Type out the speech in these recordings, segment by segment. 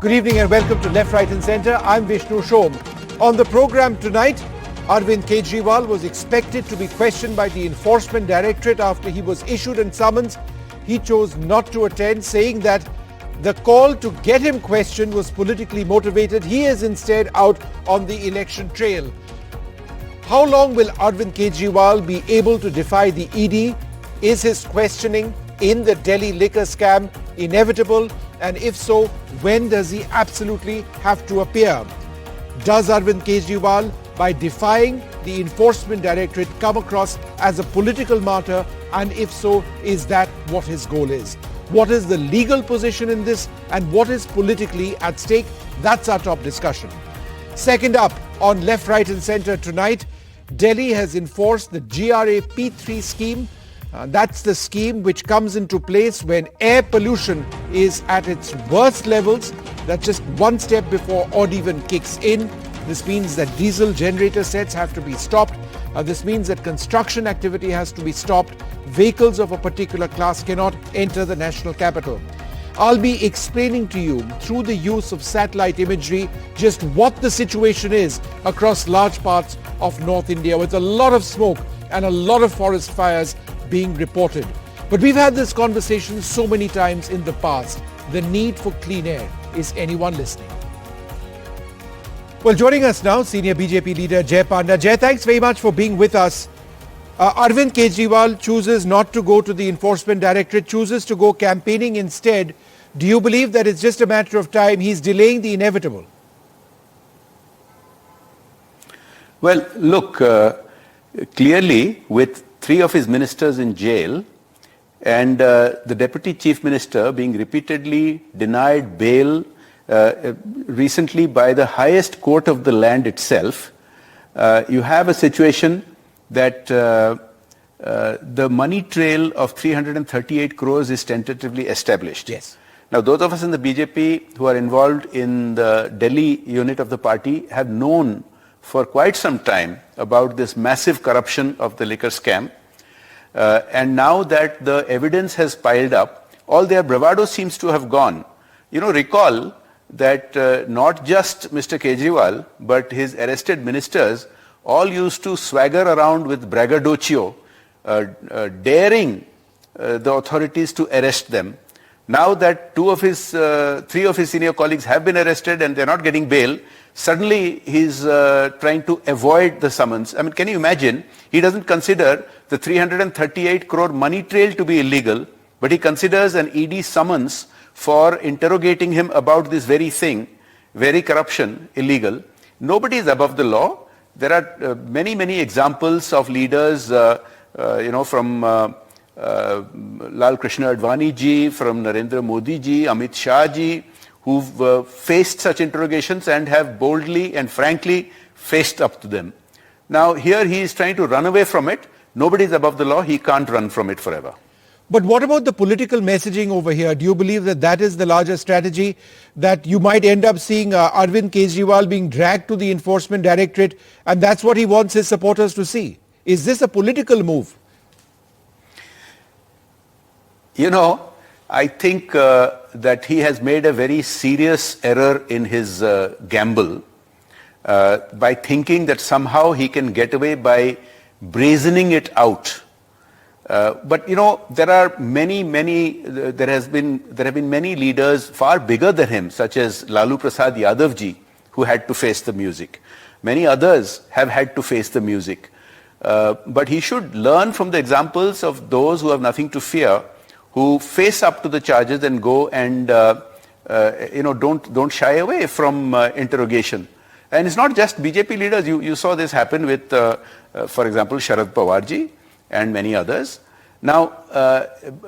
Good evening and welcome to Left, Right and Centre. I'm Vishnu Shom. On the programme tonight, Arvind Kejriwal was expected to be questioned by the Enforcement Directorate after he was issued a summons. He chose not to attend, saying that the call to get him questioned was politically motivated. He is instead out on the election trail. How long will Arvind Kejriwal be able to defy the ED? Is his questioning in the Delhi liquor scam inevitable? And if so, when does he absolutely have to appear? Does Arvind Kejriwal, by defying the Enforcement Directorate, come across as a political martyr? And if so, is that what his goal is? What is the legal position in this and what is politically at stake? That's our top discussion. Second up on Left, Right and Centre tonight, Delhi has enforced the GRA P3 scheme. That's the scheme which comes into place when air pollution is at its worst levels. That's just one step before odd even kicks in. This means that diesel generator sets have to be stopped. This means that construction activity has to be stopped. Vehicles of a particular class cannot enter the national capital. I'll be explaining to you through the use of satellite imagery just what the situation is across large parts of North India, with a lot of smoke and a lot of forest fires being reported. But we've had this conversation so many times in the past. The need for clean air. Is anyone listening? Well, joining us now, senior BJP leader Jay Panda. Jay, thanks very much for being with us. Arvind Kejriwal chooses not to go to the Enforcement Directorate, chooses to go campaigning instead. Do you believe that it's just a matter of time? He's delaying the inevitable. Well, look, clearly with 3 of his ministers in jail and the Deputy Chief Minister being repeatedly denied bail recently by the highest court of the land itself, you have a situation that the money trail of 338 crores is tentatively established. Yes. Now, those of us in the BJP who are involved in the Delhi unit of the party have known for quite some time about this massive corruption of the liquor scam. And now that the evidence has piled up, all their bravado seems to have gone. You know, recall that not just Mr. Kejriwal, but his arrested ministers all used to swagger around with braggadocio, daring the authorities to arrest them. Now that 3 of his senior colleagues have been arrested and they're not getting bail, suddenly he's trying to avoid the summons. I mean, can you imagine? He doesn't consider the 338 crore money trail to be illegal, but he considers an ED summons for interrogating him about this very thing, very corruption, illegal. Nobody is above the law. There are many examples of leaders, from Lal Krishna Advani ji, from Narendra Modi ji, Amit Shah ji, who've faced such interrogations and have boldly and frankly faced up to them. Now here he is trying to run away from it. Nobody is above the law. He can't run from it forever. But what about the political messaging over here? Do you believe that that is the larger strategy, that you might end up seeing Arvind Kejriwal being dragged to the Enforcement Directorate, and that's what he wants his supporters to see? Is this a political move? You know, I think that he has made a very serious error in his gamble by thinking that somehow he can get away by brazening it out. But you know, there have been many leaders far bigger than him, such as Lalu Prasad Yadav ji, who had to face the music. Many others have had to face the music. But he should learn from the examples of those who have nothing to fear, who face up to the charges and go and don't shy away from interrogation. And it's not just BJP leaders. You saw this happen with, for example, Sharad Pawar ji and many others. Now,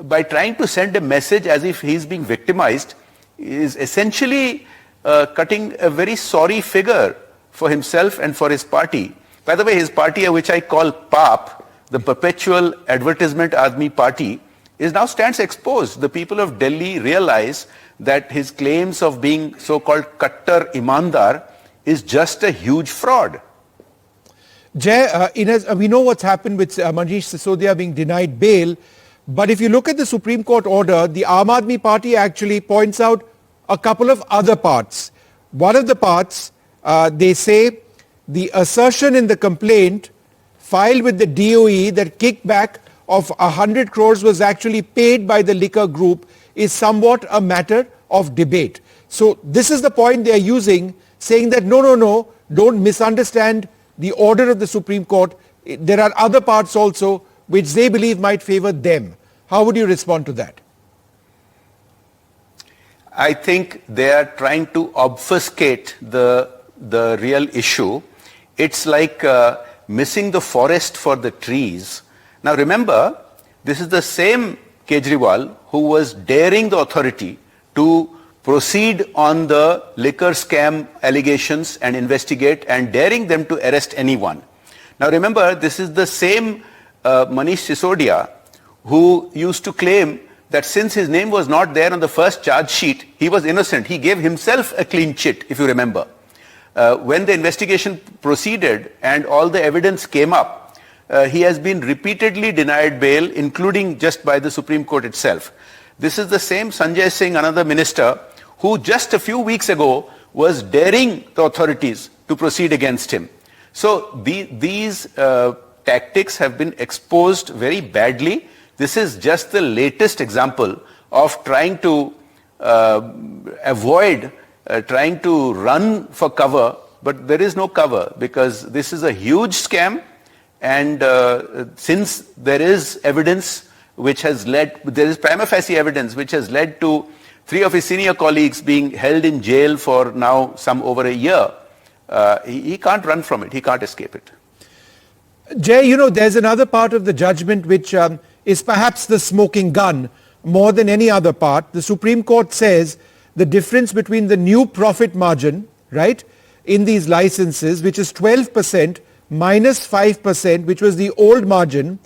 by trying to send a message as if he's being victimized, is essentially cutting a very sorry figure for himself and for his party. By the way, his party, which I call PAP, the Perpetual Advertisement Army Party, is now stands exposed. The people of Delhi realize that his claims of being so-called Kattar Imandar is just a huge fraud. Jay, we know what's happened with Manish Sisodia being denied bail, but if you look at the Supreme Court order, the Aam Aadmi Party actually points out a couple of other parts. One of the parts, they say the assertion in the complaint filed with the DOE that kickback of 100 crores was actually paid by the liquor group is somewhat a matter of debate. So this is the point they are using, saying that no, don't misunderstand the order of the Supreme Court. There are other parts also which they believe might favor them. How would you respond to that? I think they are trying to obfuscate the real issue. It's like missing the forest for the trees. Now remember, this is the same Kejriwal who was daring the authority to proceed on the liquor scam allegations and investigate, and daring them to arrest anyone. Now remember, this is the same Manish Sisodia who used to claim that since his name was not there on the first charge sheet, he was innocent. He gave himself a clean chit, if you remember. When the investigation proceeded and all the evidence came up, he has been repeatedly denied bail, including just by the Supreme Court itself. This is the same Sanjay Singh, another minister, who just a few weeks ago was daring the authorities to proceed against him. So these tactics have been exposed very badly. This is just the latest example of trying to avoid, trying to run for cover, but there is no cover because this is a huge scam, and since there is evidence which has led, there is prima facie evidence which has led to 3 of his senior colleagues being held in jail for now some over a year, he can't run from it, he can't escape it. Jay, there's another part of the judgment which is perhaps the smoking gun more than any other part. The Supreme Court says the difference between the new profit margin, right, in these licenses, which is 12% minus 5%, which was the old margin,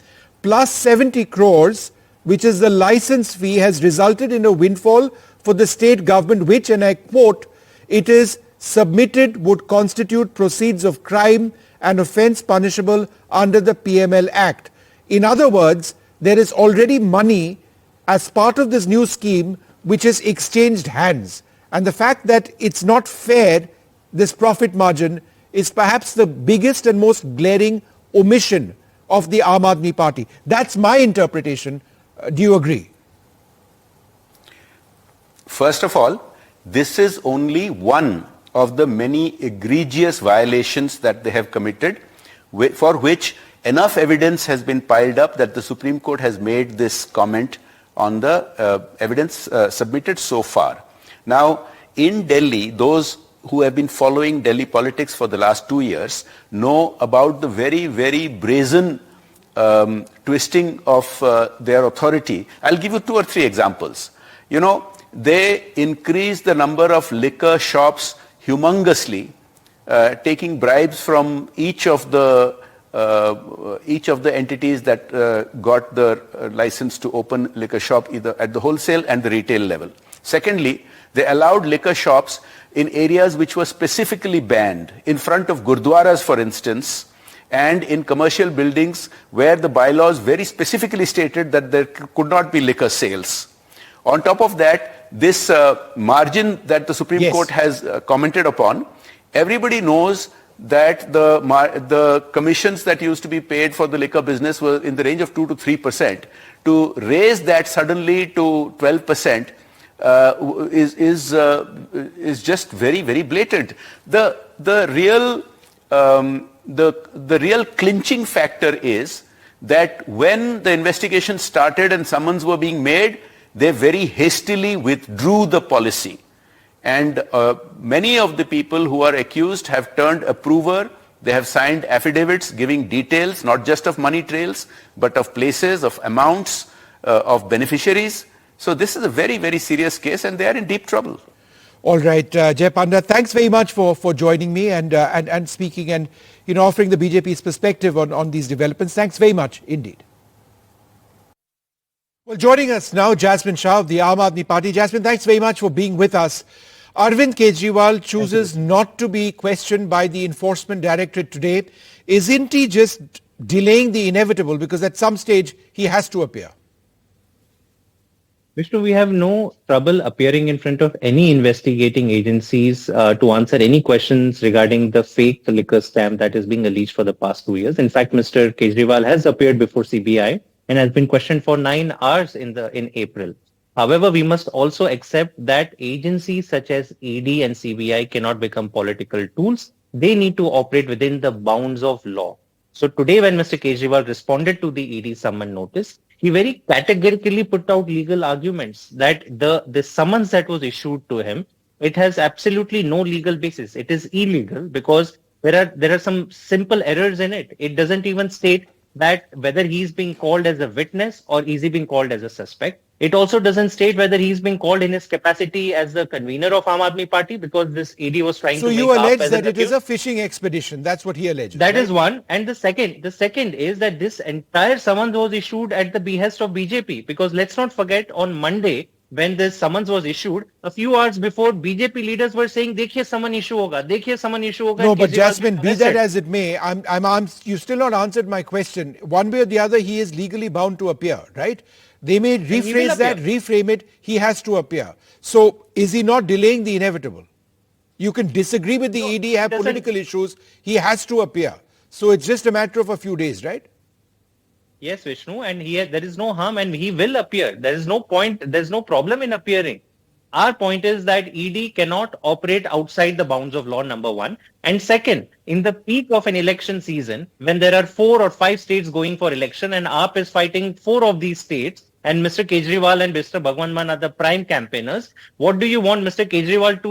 plus 70 crores, which is the license fee, has resulted in a windfall for the state government, which, and I quote, it is submitted would constitute proceeds of crime and offence punishable under the PML Act. In other words, there is already money as part of this new scheme which has exchanged hands. And the fact that it's not fair, this profit margin, is perhaps the biggest and most glaring omission of the Aam Aadmi Party. That's my interpretation. Do you agree? First of all, this is only one of the many egregious violations that they have committed, for which enough evidence has been piled up that the Supreme Court has made this comment on the evidence submitted so far. Now, in Delhi, those who have been following Delhi politics for the last 2 years know about the very, very brazen twisting of their authority. I'll give you 2 or 3 examples. They increased the number of liquor shops humongously, taking bribes from each of the entities that got the license to open liquor shop, either at the wholesale and the retail level. Secondly, they allowed liquor shops in areas which were specifically banned, in front of gurdwaras, for instance, and in commercial buildings where the bylaws very specifically stated that there could not be liquor sales. On top of that, this margin that the Supreme Court has commented upon, everybody knows that the commissions that used to be paid for the liquor business were in the range of 2 to 3%. To raise that suddenly to 12% is just very, very blatant. The real clinching factor is that when the investigation started and summons were being made, they very hastily withdrew the policy. And many of the people who are accused have turned approver. They have signed affidavits giving details, not just of money trails, but of places, of amounts, of beneficiaries. So this is a very, very serious case, and they are in deep trouble. All right, Jay Panda, thanks very much for joining me and speaking and offering the BJP's perspective on these developments. Thanks very much indeed. Well, joining us now, Jasmine Shah of the Aam Aadmi Party. Jasmine, thanks very much for being with us. Arvind Kejriwal chooses not to be questioned by the Enforcement Directorate today. Isn't he just delaying the inevitable, because at some stage he has to appear? Vishnu, we have no trouble appearing in front of any investigating agencies to answer any questions regarding the fake liquor scam that is being alleged for the past 2 years. In fact, Mr. Kejriwal has appeared before CBI and has been questioned for 9 hours in April. However, we must also accept that agencies such as ED and CBI cannot become political tools. They need to operate within the bounds of law. So today, when Mr. Kejriwal responded to the ED summon notice, he very categorically put out legal arguments that the summons that was issued to him, it has absolutely no legal basis. It is illegal because there are some simple errors in it. It doesn't even state that whether he's being called as a witness or is he being called as a suspect. It also doesn't state whether he's being called in his capacity as the convener of Aam Aadmi Party, because this ED was trying So to make you AAP allege as that an it is accused. a fishing expedition. That's what he alleges. That right? is one. And the second is that this entire summons was issued at the behest of BJP, because let's not forget, on Monday, when this summons was issued, a few hours before, BJP leaders were saying, "Dekhiye summon issue hoga, dekhiye summon issue hoga." No, and but Kejriwal Jasmine, gets be that arrested. as it may, you still not answered my question. One way or the other, he is legally bound to appear, right? They may And he will rephrase that, appear. reframe it. He has to appear. So is he not delaying the inevitable? You can disagree with the No, ED, he have doesn't. political issues. He has to appear. So it's just a matter of a few days, right? Yes, Vishnu, and there is no harm, and he will appear. There is no point, there's no problem in appearing. Our point is that ED cannot operate outside the bounds of law, number one. And second, in the peak of an election season, when there are 4 or 5 states going for election and AAP is fighting 4 of these states, and Mr. Kejriwal and Mr. Bhagwan Mann are the prime campaigners, what do you want Mr. Kejriwal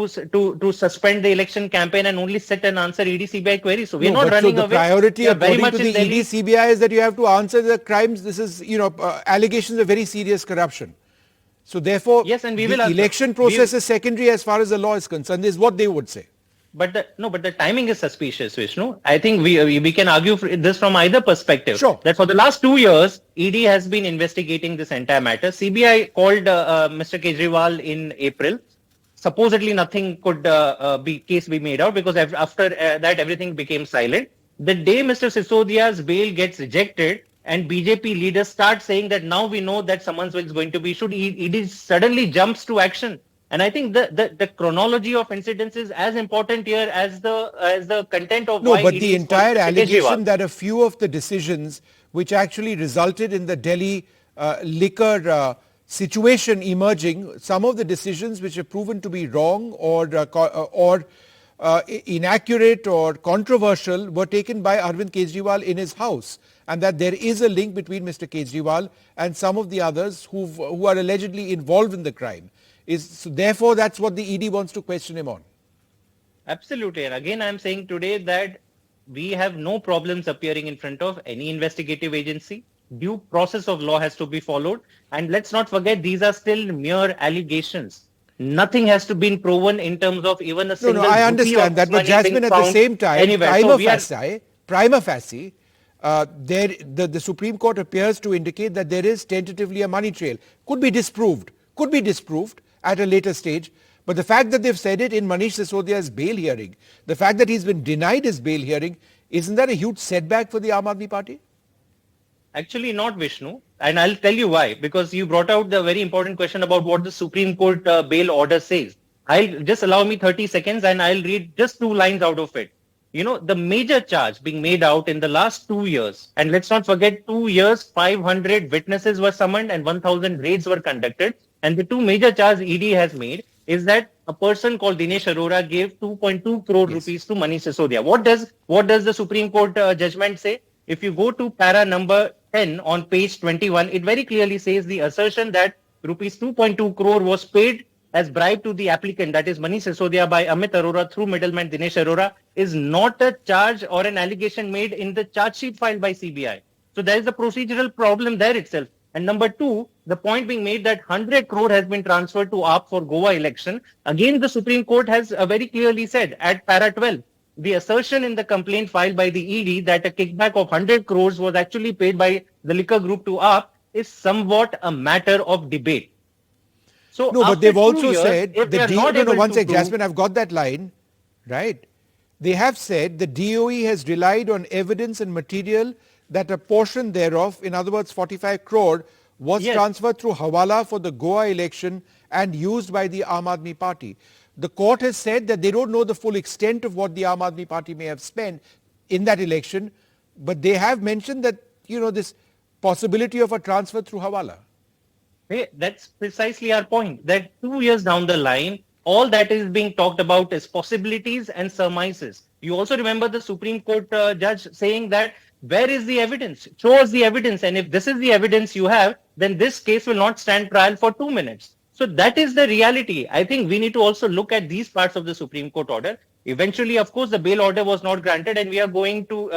to suspend the election campaign and only sit and answer ED CBI queries? So we're No, not but so running the away. priority, We are very according much to in the Delhi. ED CBI, is that you have to answer the crimes. This is, allegations of very serious corruption. So therefore, Yes, and we the will answer. election process is secondary as far as the law is concerned, is what they would say. But the timing is suspicious, Vishnu. I think we can argue this from either perspective. Sure. That for the last 2 years, ED has been investigating this entire matter. CBI called Mr. Kejriwal in April. Supposedly nothing could be made out, because after that everything became silent. The day Mr. Sisodia's bail gets rejected and BJP leaders start saying that now we know that summons is going to be issued, ED suddenly jumps to action. And I think the chronology of incidents is as important here as the content of No, why but ED the is called entire Mr. allegation Kejriwal. that a few of the decisions which actually resulted in the Delhi liquor situation emerging, some of the decisions which have proven to be wrong or inaccurate or controversial were taken by Arvind Kejriwal in his house, and that there is a link between Mr. Kejriwal and some of the others who are allegedly involved in the crime. So therefore, that's what the ED wants to question him on. Absolutely. And again, I'm saying today that we have no problems appearing in front of any investigative agency. Due process of law has to be followed. And let's not forget, these are still mere allegations. Nothing has to be proven in terms of even a No, single I rupee understand of that, but money being Jasmine, at the found same time, anywhere. So we are prima facie, the Supreme Court appears to indicate that there is tentatively a money trail. Could be disproved at a later stage. But the fact that they've said it in Manish Sisodia's bail hearing, the fact that he's been denied his bail hearing, isn't that a huge setback for the Aam Aadmi Party? actually not, Vishnu. And I'll tell you why. Because you brought out the very important question about what the Supreme Court bail order says. I'll just allow me 30 seconds and I'll read just 2 lines out of it. You know, the major charge being made out in the last 2 years, and let's not forget 2 years, 500 witnesses were summoned and 1,000 raids were conducted. And the 2 major charges ED has made is that a person called Dinesh Arora gave 2.2 crore rupees to Manish Sisodia. What does the Supreme Court judgment say? If you go to para number 10 on page 21, it very clearly says the assertion that rupees 2.2 crore was paid as bribe to the applicant, that is Manish Sisodia, by Amit Arora through middleman Dinesh Arora, is not a charge or an allegation made in the charge sheet filed by CBI. So there is a procedural problem there itself. And number 2, the point being made that 100 crore has been transferred to AAP for Goa election. Again, the Supreme Court has very clearly said at para 12, the assertion in the complaint filed by the ED that a kickback of 100 crores was actually paid by the liquor group to AAP is somewhat a matter of debate. So no, but they've also said the one sec, Jasmine, I've got that line, right? They have said the DOE has relied on evidence and material that a portion thereof, in other words, 45 crore, was Yes. transferred through Hawala for the Goa election and used by the Aam Aadmi Party. The court has said that they don't know the full extent of what the Aam Aadmi Party may have spent in that election, but they have mentioned that, this possibility of a transfer through Hawala. Hey, that's precisely our point, that 2 years down the line, all that is being talked about is possibilities and surmises. You also remember the Supreme Court judge saying that, where is the evidence? Show us the evidence. And if this is the evidence you have, then this case will not stand trial for 2 minutes. So that is the reality. I think we need to also look at these parts of the Supreme Court order. Eventually, of course, the bail order was not granted and we are going to,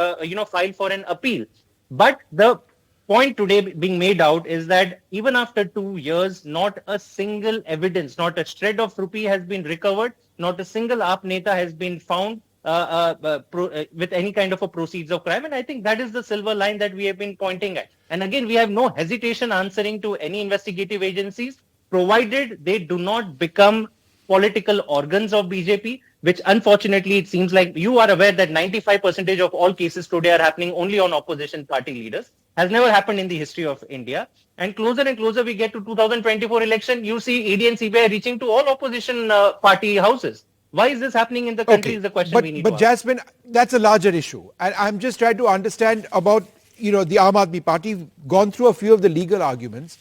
file for an appeal. But the point today being made out is that even after 2 years, not a single evidence, not a shred of rupee has been recovered, not a single AAP Neta has been found with any kind of a proceeds of crime. And I think that is the silver line that we have been pointing at. And again, we have no hesitation answering to any investigative agencies, provided they do not become political organs of BJP, which unfortunately it seems like you are aware that 95% of all cases today are happening only on opposition party leaders. Has never happened in the history of India. And closer we get to 2024 election, you see ED and CBI reaching to all opposition party houses. Why is this happening in the country is the question we need to ask. But Jasmine, that's a larger issue. And I'm just trying to understand about, the Aam Aadmi Party, gone through a few of the legal arguments.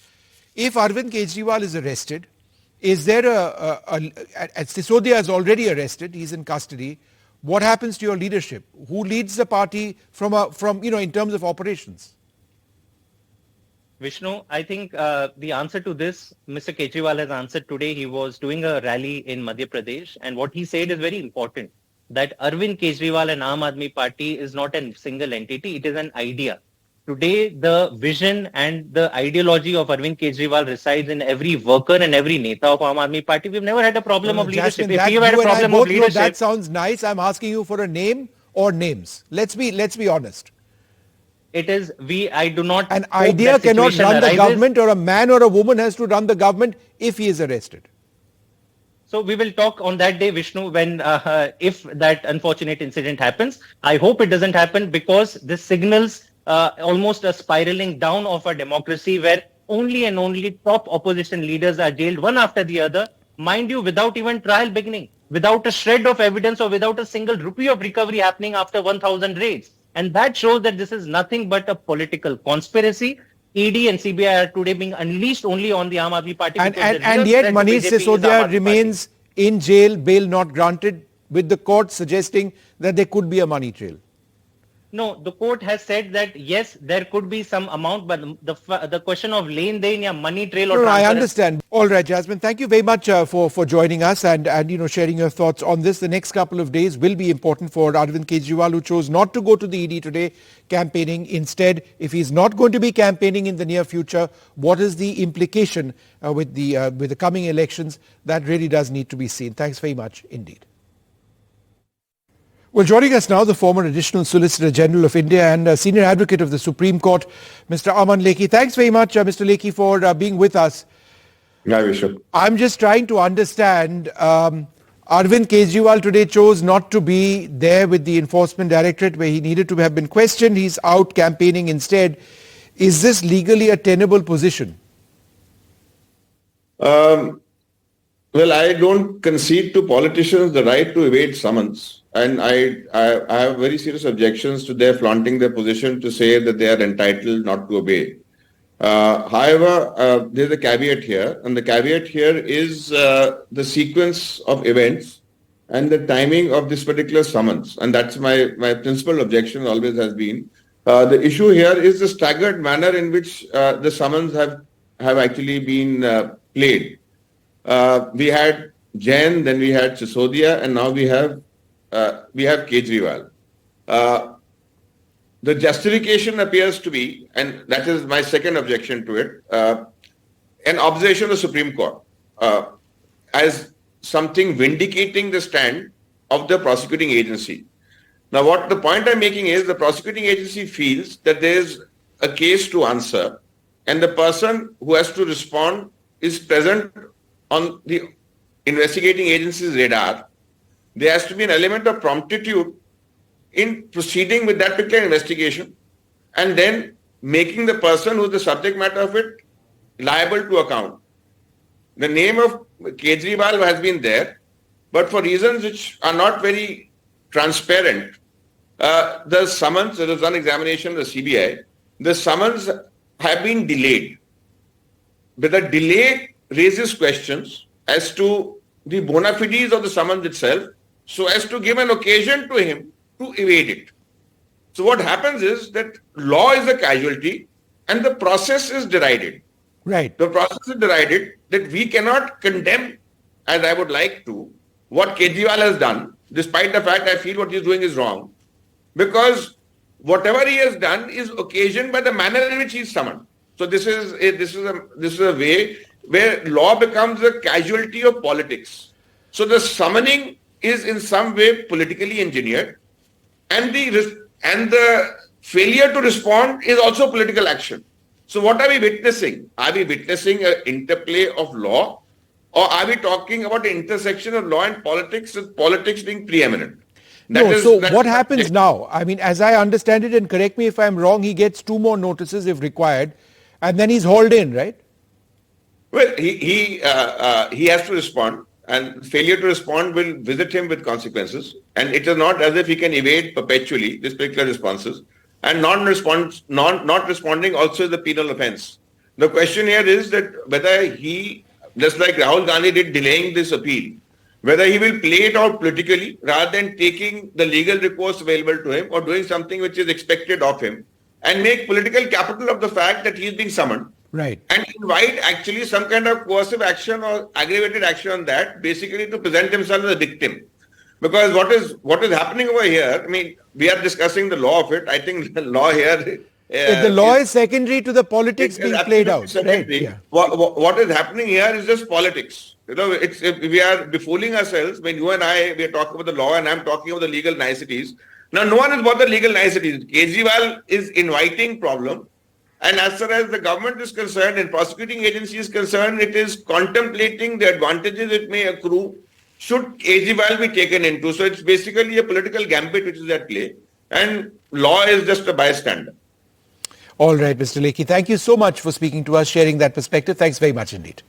If Arvind Kejriwal is arrested, is there Sisodia is already arrested, he's in custody. What happens to your leadership? Who leads the party from in terms of operations? Vishnu, I think the answer to this, Mr. Kejriwal has answered today. He was doing a rally in Madhya Pradesh, and what he said is very important, that Arvind Kejriwal and Aam Aadmi Party is not a single entity, it is an idea. Today, the vision and the ideology of Arvind Kejriwal resides in every worker and every Neta of Aam Aadmi Party. We've never had a problem of leadership. Jasmine, If we had a problem of leadership, that sounds nice. I'm asking you for a name or names. Let's be honest. it is I do not. An idea cannot run the government, or a man or a woman has to run the government if he is arrested. So we will talk on that day, Vishnu, when if that unfortunate incident happens. I hope it doesn't happen, because this signals almost a spiraling down of our democracy, where only and only top opposition leaders are jailed one after the other, mind you, without even trial beginning, without a shred of evidence or without a single rupee of recovery happening after 1,000 raids. And that shows that this is nothing but a political conspiracy. ED and CBI are today being unleashed only on the Aam Aadmi Party. And yet Manish Sisodia remains in jail, bail not granted, with the court suggesting that there could be a money trail. No, the court has said that yes, there could be some amount, but the question of lane dein ya money trail or I understand. All right, Jasmine, thank you very much for joining us and sharing your thoughts on this. The next couple of days will be important for Arvind Kejriwal, who chose not to go to the ED today campaigning. Instead, if he's not going to be campaigning in the near future, what is the implication with the coming elections? That really does need to be seen. Thanks very much indeed. Well, joining us now, the former Additional Solicitor General of India and Senior Advocate of the Supreme Court, Mr. Aman Lekhi. Thanks very much, Mr. Lekhi, for being with us. Yeah, we should. I'm just trying to understand, Arvind Kejriwal today chose not to be there with the Enforcement Directorate where he needed to have been questioned. He's out campaigning instead. Is this legally a tenable position? Well, I don't concede to politicians the right to evade summons. And I have very serious objections to their flaunting their position to say that they are entitled not to obey. However, there's a caveat here, and the caveat here is the sequence of events and the timing of this particular summons. And that's my principal objection always has been. The issue here is the staggered manner in which the summons have actually been played. We had Jain, then we had Sisodia, and now we have Kejriwal. The justification appears to be, and that is my second objection to it, an observation of the Supreme Court as something vindicating the stand of the prosecuting agency. Now, what the point I'm making is the prosecuting agency feels that there is a case to answer, and the person who has to respond is present on the investigating agency's radar. There has to be an element of promptitude in proceeding with that particular investigation and then making the person who is the subject matter of it liable to account. The name of Kejriwal has been there, but for reasons which are not very transparent, the summons, there was one examination of the CBI, the summons have been delayed. But the delay raises questions as to the bona fides of the summons itself, so as to give an occasion to him to evade it. So what happens is that law is a casualty and the process is derided. Right. The process is derided that we cannot condemn, as I would like to, what Kejriwal has done, despite the fact I feel what he's doing is wrong, because whatever he has done is occasioned by the manner in which he's summoned. So this is a way where law becomes a casualty of politics. So the summoning is in some way politically engineered, and the failure to respond is also political action. So what are we witnessing? Are we witnessing an interplay of law, or are we talking about the intersection of law and politics, with politics being preeminent? What happens now? I mean, as I understand it, and correct me if I'm wrong, he gets 2 more notices if required, and then he's hauled in, right? Well, he has to respond, and failure to respond will visit him with consequences. And it is not as if he can evade perpetually these particular responses. And not responding also is a penal offence. The question here is that whether he, just like Rahul Gandhi did delaying this appeal, whether he will play it out politically rather than taking the legal recourse available to him or doing something which is expected of him and make political capital of the fact that he is being summoned. Right. And invite actually some kind of coercive action or aggravated action on that, basically to present himself as a victim. Because what is happening over here, I mean, we are discussing the law of it. I think the law here... the law is secondary to the politics being played out. Right? Yeah. What is happening here is just politics. You know, we are befooling ourselves when you and I, we are talking about the law and I'm talking about the legal niceties. Now, no one is about the legal niceties. Kejriwal is inviting problem. And as far as the government is concerned and prosecuting agency is concerned, it is contemplating the advantages it may accrue should Kejriwal be taken into. So it's basically a political gambit which is at play. And law is just a bystander. All right, Mr. Lekhi, thank you so much for speaking to us, sharing that perspective. Thanks very much indeed.